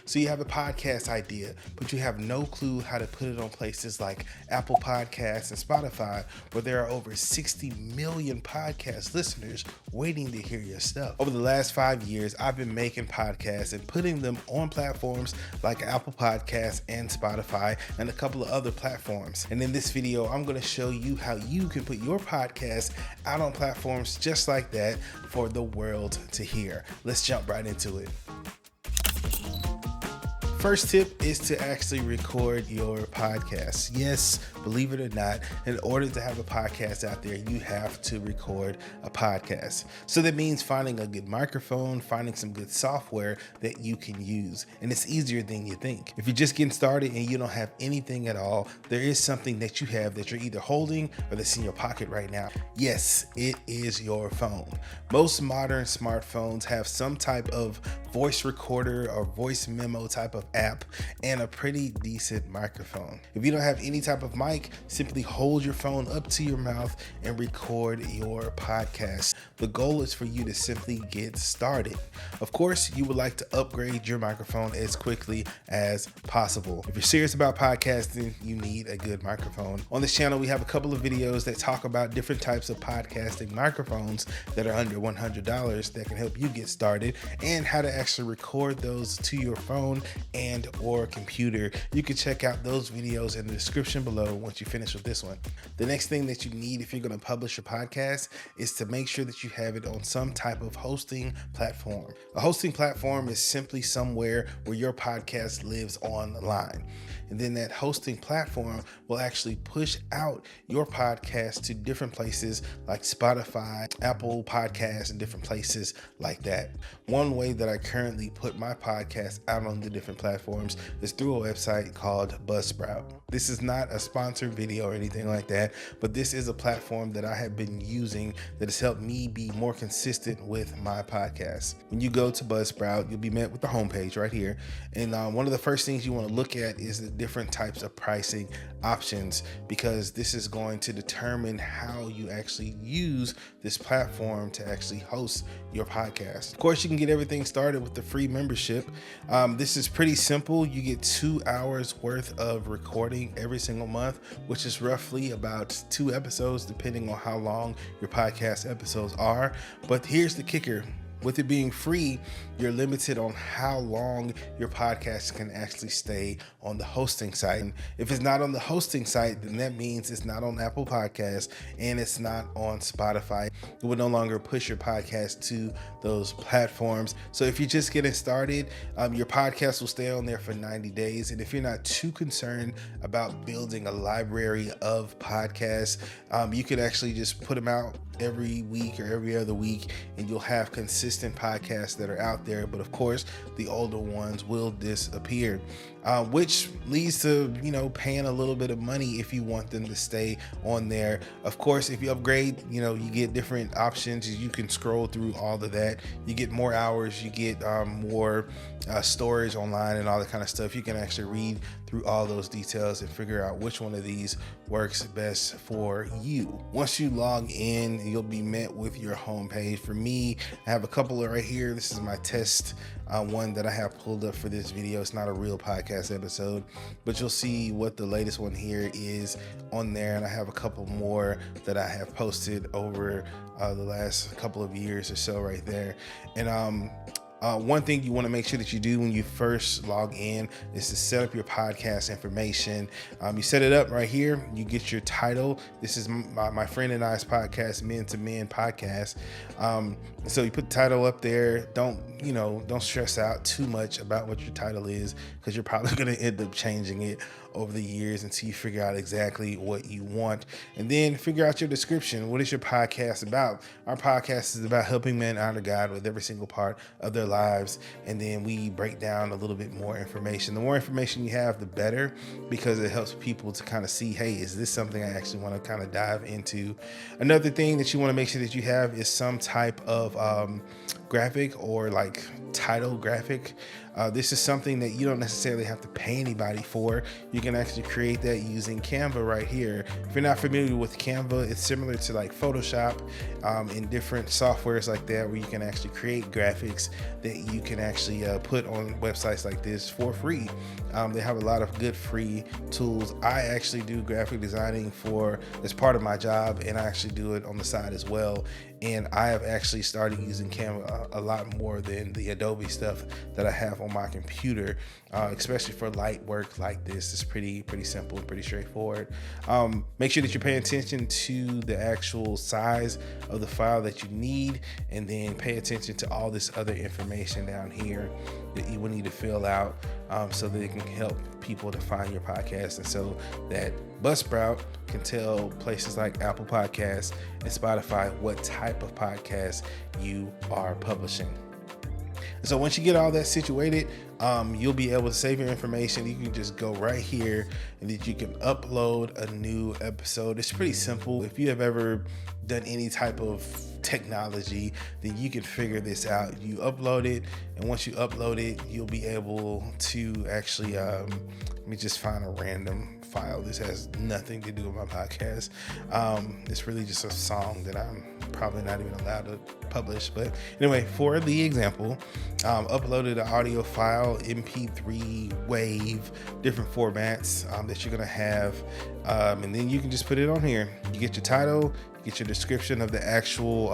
So you have a podcast idea, but you have no clue how to put it on places like Apple Podcasts and Spotify, where there are over 60 million podcast listeners waiting to hear your stuff. Over the last 5 years, I've been making podcasts and putting them on platforms like Apple Podcasts and Spotify and a couple of other platforms. And in this video, I'm going to show you how you can put your podcast out on platforms just like that for the world to hear. Let's jump right into it. First tip is to actually record your podcast. Yes, believe it or not, in order to have a podcast out there, you have to record a podcast. So that means finding a good microphone, finding some good software that you can use. And it's easier than you think. If you're just getting started and you don't have anything at all, there is something that you have that you're either holding or that's in your pocket right now. Yes, it is your phone. Most modern smartphones have some type of voice recorder or voice memo type of app and a pretty decent microphone. If you don't have any type of mic, simply hold your phone up to your mouth and record your podcast. The goal is for you to simply get started. Of course, you would like to upgrade your microphone as quickly as possible. If you're serious about podcasting, you need a good microphone. On this channel, we have a couple of videos that talk about different types of podcasting microphones that are under $100 that can help you get started, and how to actually record those to your phone and or computer. You can check out those videos in the description below once you finish with this one. The next thing that you need if you're going to publish a podcast is to make sure that you have it on some type of hosting platform. A hosting platform is simply somewhere where your podcast lives online. And then that hosting platform will actually push out your podcast to different places like Spotify, Apple Podcasts, and different places like that. One way that I currently put my podcast out on the different platforms is through a website called Buzzsprout. This is not a sponsored video or anything like that, but this is a platform that I have been using that has helped me be more consistent with my podcast. When you go to Buzzsprout, you'll be met with the homepage right here. And one of the first things you want to look at is the different types of pricing options, because this is going to determine how you actually use this platform to actually host your podcast. Of course, you can get everything started with the free membership. This is pretty simple. You get 2 hours worth of recording every single month, which is roughly about 2 episodes, depending on how long your podcast episodes are. But here's the kicker. With it being free, you're limited on how long your podcast can actually stay on the hosting site. And if it's not on the hosting site, then that means it's not on Apple Podcasts and it's not on Spotify. It will no longer push your podcast to those platforms. So if you're just getting started, your podcast will stay on there for 90 days. And if you're not too concerned about building a library of podcasts, you could actually just put them out every week or every other week, and you'll have consistent podcasts that are out there. But of course, the older ones will disappear, which leads to, paying a little bit of money if you want them to stay on there. Of course, if you upgrade, you get different options. You can scroll through all of that. You get more hours, you get more storage online and all that kind of stuff. You can actually read through all those details and figure out which one of these works best for you. Once you log in, you'll be met with your homepage. For me, I have a couple right here. This is my test one that I have pulled up for this video. It's not a real podcast episode, but you'll see what the latest one here is on there. And I have a couple more that I have posted over the last couple of years or so right there. And one thing you want to make sure that you do when you first log in is to set up your podcast information. You set it up right here. You get your title. This is my friend and I's podcast, Men to Men podcast. So you put the title up there. Don't stress out too much about what your title is, because you're probably going to end up changing it over the years until you figure out exactly what you want. And then figure out your description. What is your podcast about? Our podcast is about helping men honor God with every single part of their lives. And then we break down a little bit more information. The more information you have, the better, because it helps people to kind of see, hey, is this something I actually want to kind of dive into? Another thing that you want to make sure that you have is some type of graphic or like title graphic. This is something that you don't necessarily have to pay anybody for. You can actually create that using Canva right here. If you're not familiar with Canva, it's similar to like Photoshop in different softwares like that, where you can actually create graphics that you can actually put on websites like this for free. They have a lot of good free tools. I actually do graphic designing as part of my job, and I actually do it on the side as well. And I have actually started using Canva a lot more than the Adobe stuff that I have on my computer, especially for light work like this. It's pretty simple, pretty straightforward. Make sure that you're paying attention to the actual size of the file that you need, and then pay attention to all this other information down here that you will need to fill out so that it can help people to find your podcast, and so that Buzzsprout can tell places like Apple Podcasts and Spotify what type of podcast you are publishing. So once you get all that situated, you'll be able to save your information. You can just go right here, and then you can upload a new episode. It's pretty simple. If you have ever done any type of technology, then you can figure this out. You upload it, and once you upload it, you'll be able to actually, let me just find a random file. This has nothing to do with my podcast. It's really just a song that I'm probably not even allowed to publish. But anyway, for the example, uploaded an audio file, MP3, wave, different formats that you're gonna have, and then you can just put it on here. You get your title, you get your description of the actual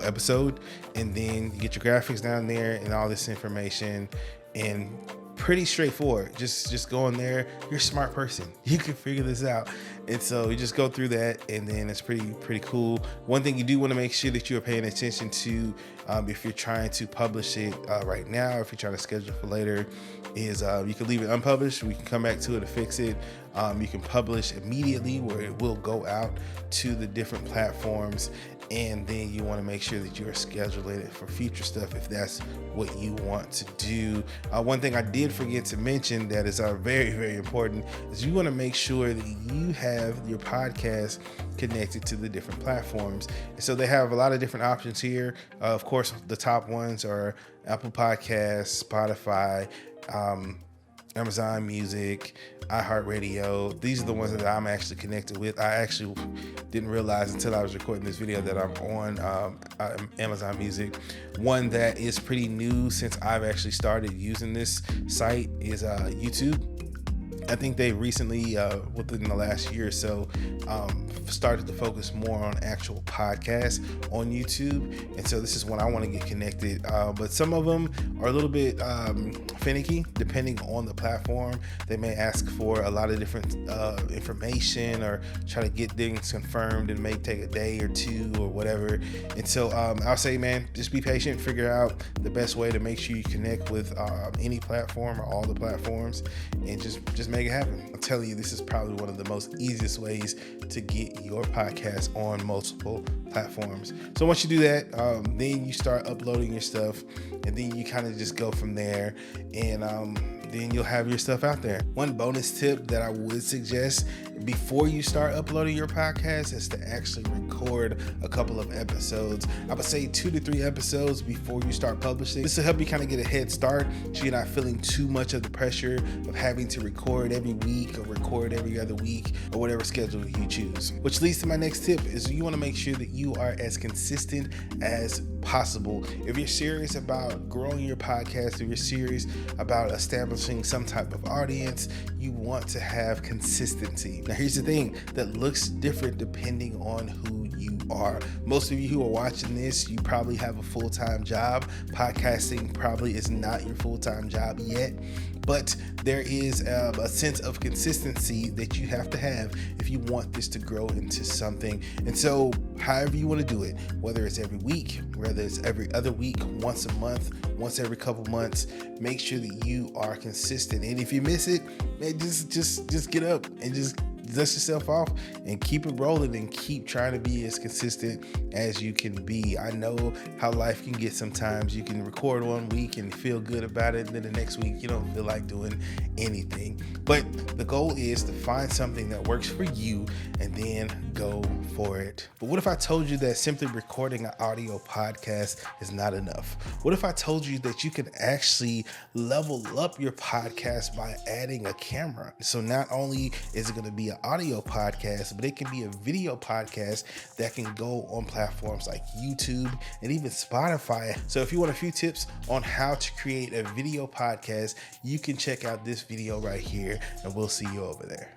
episode, and then you get your graphics down there and all this information. And pretty straightforward. Just go in there. You're a smart person. You can figure this out. And so you just go through that, and then it's pretty cool. One thing you do want to make sure that you are paying attention to, if you're trying to publish it right now, if you're trying to schedule for later, is you can leave it unpublished. We can come back to it to fix it. You can publish immediately, where it will go out to the different platforms, and then you want to make sure that you are scheduling it for future stuff if that's what you want to do. One thing I did forget to mention that is very important is you want to make sure that you have your podcast connected to the different platforms. And so they have a lot of different options here. Of course, the top ones are Apple Podcasts, Spotify, Amazon Music, iHeartRadio. These are the ones that I'm actually connected with. I actually didn't realize until I was recording this video that I'm on Amazon Music. One that is pretty new since I've actually started using this site is YouTube. I think they recently, within the last year or so, started to focus more on actual podcasts on YouTube. And so this is when I want to get connected. But some of them are a little bit finicky, depending on the platform. They may ask for a lot of different information, or try to get things confirmed, and may take a day or two or whatever. And so I'll say, man, just be patient, figure out the best way to make sure you connect with any platform or all the platforms, and just make it happen. I'm telling you, this is probably one of the most easiest ways to get your podcast on multiple platforms. So once you do that, then you start uploading your stuff, and then you kind of just go from there, and then you'll have your stuff out there. One bonus tip that I would suggest before you start uploading your podcast is to actually record a couple of episodes. I would say 2 to 3 episodes before you start publishing. This will help you kind of get a head start, so you're not feeling too much of the pressure of having to record every week or record every other week, or whatever schedule you choose. Which leads to my next tip, is you want to make sure that you are as consistent as possible. If you're serious about growing your podcast, if you're serious about establishing some type of audience, you want to have consistency. Now, here's the thing that looks different depending on who you are. Most of you who are watching this, you probably have a full-time job. Podcasting probably is not your full-time job yet, but there is a sense of consistency that you have to have if you want this to grow into something. And so however you want to do it, whether it's every week, whether it's every other week, once a month, once every couple months, make sure that you are consistent. And if you miss it, man, just get up and just dust yourself off and keep it rolling and keep trying to be as consistent as you can be. I know how life can get sometimes. You can record one week and feel good about it, and then the next week you don't feel like doing anything. But the goal is to find something that works for you and then go for it. But what if I told you that simply recording an audio podcast is not enough? What if I told you that you can actually level up your podcast by adding a camera? So not only is it going to be an audio podcast, but it can be a video podcast that can go on platforms like YouTube and even Spotify. So if you want a few tips on how to create a video podcast, you can check out this video right here, and we'll see you over there.